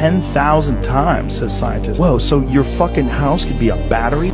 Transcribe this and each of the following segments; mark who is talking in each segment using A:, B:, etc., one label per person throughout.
A: 10,000 times, says scientist. Whoa, so your fucking house could be a battery?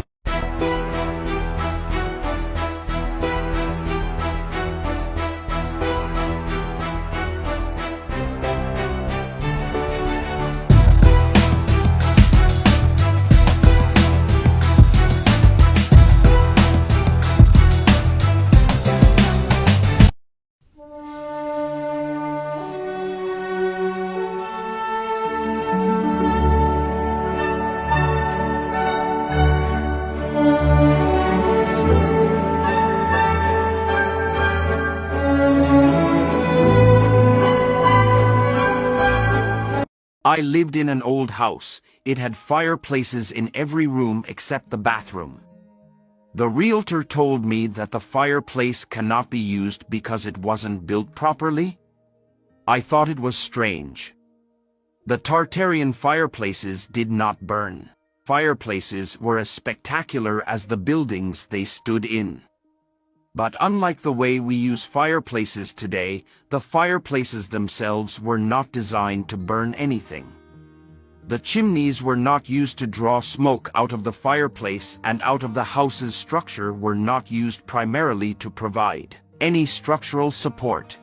B: I lived in an old house. It had fireplaces in every room except the bathroom. The realtor told me that the fireplace cannot be used because it wasn't built properly. I thought it was strange. The Tartarian fireplaces did not burn. Fireplaces were as spectacular as the buildings they stood in. But unlike the way we use fireplaces today, the fireplaces themselves were not designed to burn anything. The chimneys were not used to draw smoke out of the fireplace, and out of the house's structure were not used primarily to provide any structural support.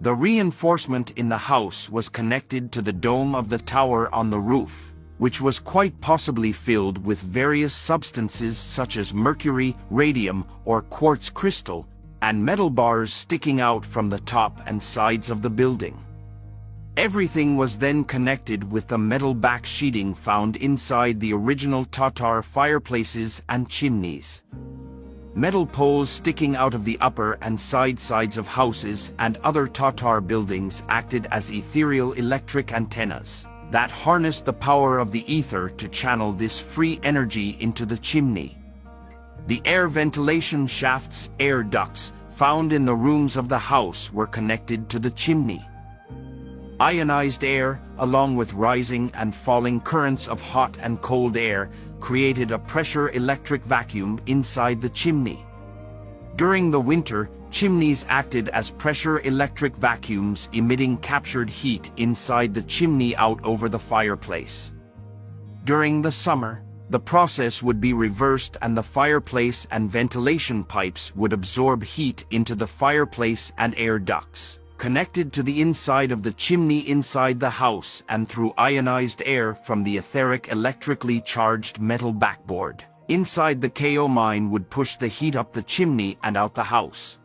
B: The reinforcement in the house was connected to the dome of the tower on the roof, which was quite possibly filled with various substances such as mercury, radium, or quartz crystal, and metal bars sticking out from the top and sides of the building. Everything was then connected with the metal back sheeting found inside the original Tatar fireplaces and chimneys. Metal poles sticking out of the upper and sides of houses and other Tatar buildings acted as ethereal electric antennas that harnessed the power of the ether to channel this free energy into the chimney. The air ventilation shafts, air ducts, found in the rooms of the house were connected to the chimney. Ionized air, along with rising and falling currents of hot and cold air, created a pressure electric vacuum inside the chimney. During the winter, chimneys acted as pressure electric vacuums, emitting captured heat inside the chimney out over the fireplace. During the summer, the process would be reversed and the fireplace and ventilation pipes would absorb heat into the fireplace and air ducts, connected to the inside of the chimney inside the house and through ionized air from the etheric electrically charged metal backboard. Inside the KO mine would push the heat up the chimney and out the house.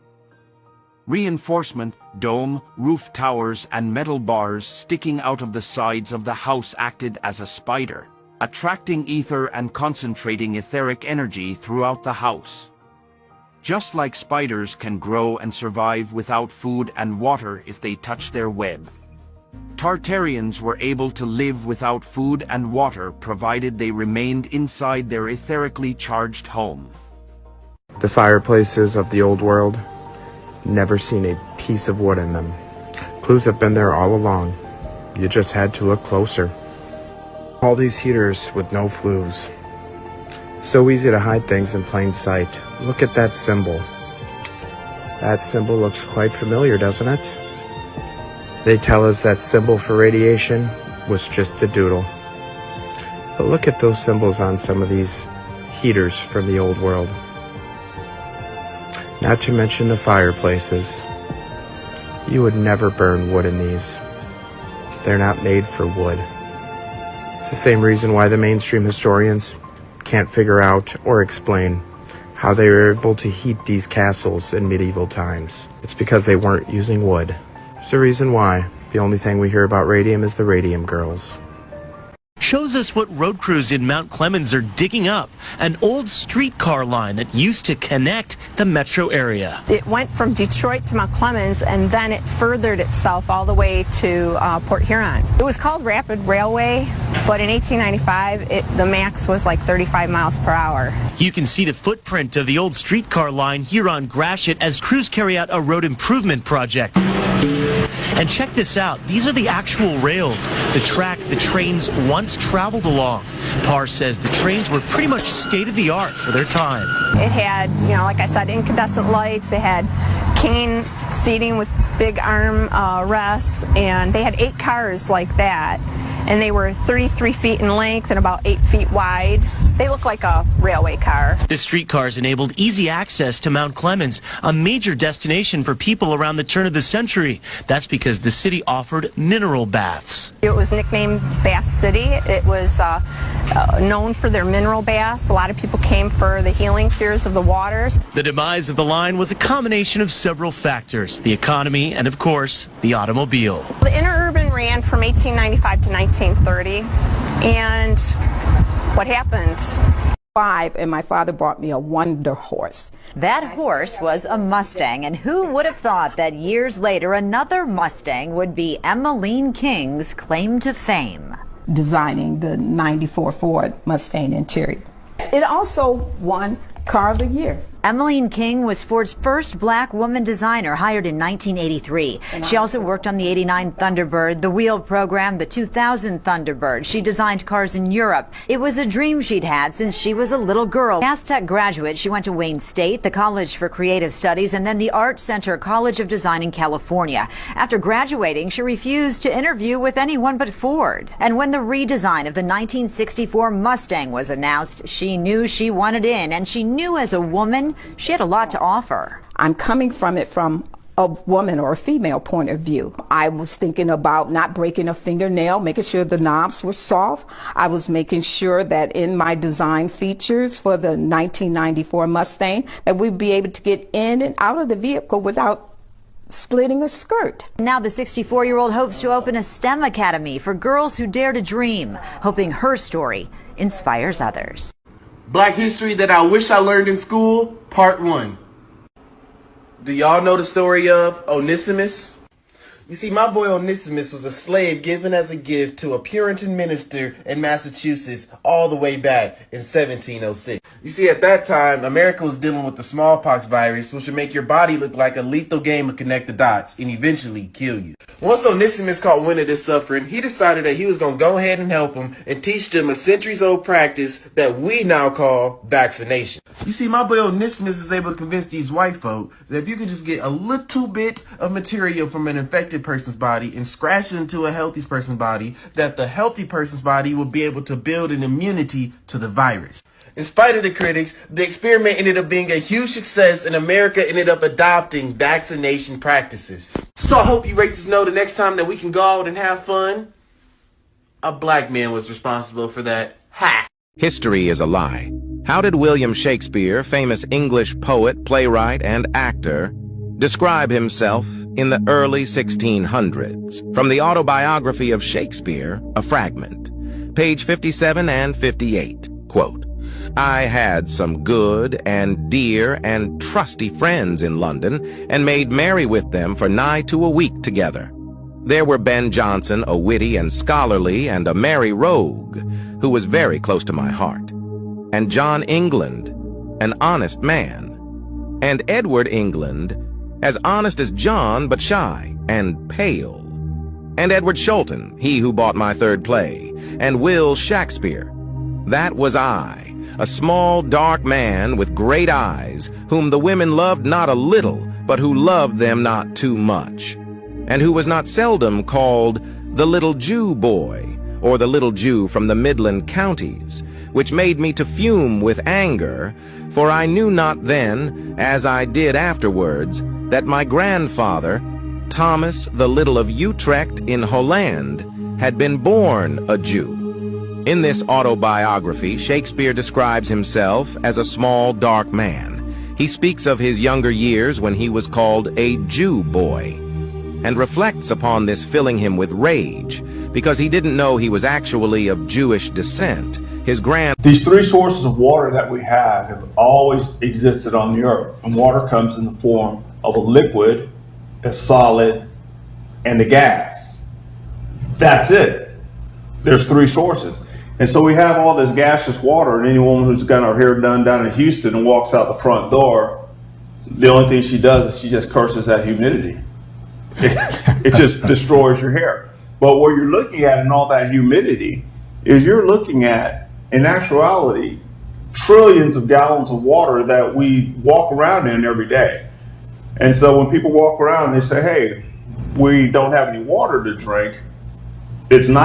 B: Reinforcement, dome, roof towers and metal bars sticking out of the sides of the house acted as a spider, attracting ether and concentrating etheric energy throughout the house. Just like spiders can grow and survive without food and water if they touch their web, Tartarians were able to live without food and water provided they remained inside their etherically charged home.
C: The fireplaces of the old world, never seen a piece of wood in them. Clues have been there all along. You just had to look closer. All these heaters with no flues. So easy to hide things in plain sight. Look at that symbol. That symbol looks quite familiar, doesn't it? They tell us that symbol for radiation was just a doodle. But look at those symbols on some of these heaters from the old world. Not to mention the fireplaces. You would never burn wood in these. They're not made for wood. It's the same reason why the mainstream historians can't figure out or explain how they were able to heat these castles in medieval times. It's because they weren't using wood. It's the reason why the only thing we hear about radium is the radium girls.
D: Shows us what road crews in Mount Clemens are digging up, an old streetcar line that used to connect the metro area.
E: It went from Detroit to Mount Clemens, and then it furthered itself all the way to Port Huron. It was called Rapid Railway, but in 1895, the max was like 35 miles per hour.
D: You can see the footprint of the old streetcar line here on Gratiot as crews carry out a road improvement project. And check this out. These are the actual rails, the track the trains once traveled along. Parr says the trains were pretty much state-of-the-art for their time.
E: It had, like I said, incandescent lights. It had cane seating with big arm rests, and they had 8 cars like that. and they were 33 feet in length and about 8 feet wide. They look like a railway car.
D: The streetcars enabled easy access to Mount Clemens, a major destination for people around the turn of the century. That's because the city offered mineral baths.
E: It was nicknamed Bath City. It was known for their mineral baths. A lot of people came for the healing cures of the waters.
D: The demise of the line was a combination of several factors: the economy and, of course, the automobile.
E: The interurban ran from 1895 to 1930, and what happened?
F: And my father bought me a Wonder Horse.
G: That horse was a Mustang, and who would have thought that years later another Mustang would be Emmeline King's claim to fame?
F: Designing the '94 Ford Mustang interior. It also won Car of the Year.
G: Emmeline King was Ford's first black woman designer, hired in 1983. She also worked on the '89 Thunderbird, the Wheel program, the 2000 Thunderbird. She designed cars in Europe. It was a dream she'd had since she was a little girl. Aztec graduate, she went to Wayne State, the College for Creative Studies, and then the Art Center College of Design in California. After graduating, she refused to interview with anyone but Ford. And when the redesign of the 1964 Mustang was announced, she knew she wanted in, and she knew as a woman, she had a lot to offer.
F: I'm coming from it from a woman or a female point of view. I was thinking about not breaking a fingernail, making sure the knobs were soft. I was making sure that in my design features for the 1994 Mustang, that we'd be able to get in and out of the vehicle without splitting a skirt.
G: Now the 64-year-old hopes to open a STEM academy for girls who dare to dream, hoping her story inspires others.
H: Black history that I wish I learned in school, part 1. Do y'all know the story of Onesimus? You see, my boy Onesimus was a slave given as a gift to a Puritan minister in Massachusetts all the way back in 1706. You see, at that time, America was dealing with the smallpox virus, which would make your body look like a lethal game of connect the dots and eventually kill you. Once Onesimus caught wind of this suffering, he decided that he was going to go ahead and help him and teach them a centuries-old practice that we now call vaccination. You see, my boy Onesimus is able to convince these white folk that if you can just get a little bit of material from an infected person's body and scratch it into a healthy person's body, that the healthy person's body will be able to build an immunity to the virus. In spite of the critics, the experiment ended up being a huge success, and America ended up adopting vaccination practices. So I hope you racists know the next time that we can go out and have fun, a black man was responsible for that. Ha!
I: History is a lie. How did William Shakespeare, famous English poet, playwright, and actor, describe himself in the early 1600s? From the autobiography of Shakespeare, a fragment, page 57 and 58, quote, "I had some good and dear and trusty friends in London, and made merry with them for nigh to a week together. There were Ben Jonson, a witty and scholarly and a merry rogue, who was very close to my heart, and John England, an honest man, and Edward England, as honest as John, but shy and pale, and Edward Sholton, he who bought my third play, and Will Shakespeare. That was I, a small dark man with great eyes, whom the women loved not a little, but who loved them not too much, and who was not seldom called the little Jew boy, or the little Jew from the Midland counties, which made me to fume with anger, for I knew not then, as I did afterwards, that my grandfather, Thomas the Little of Utrecht in Holland, had been born a Jew." In this autobiography, Shakespeare describes himself as a small, dark man. He speaks of his younger years when he was called a Jew boy, and reflects upon this filling him with rage, because he didn't know he was actually of Jewish descent.
J: These three sources of water that we have always existed on the earth, and water comes in the form of a liquid, a solid, and a gas. That's it. There's three sources. And so we have all this gaseous water, and any woman who's got her hair done down in Houston and walks out the front door, the only thing she does is she just curses that humidity. It just destroys your hair. But what you're looking at in all that humidity is you're looking at, in actuality, trillions of gallons of water that we walk around in every day. And so when people walk around and they say, hey, we don't have any water to drink, it's not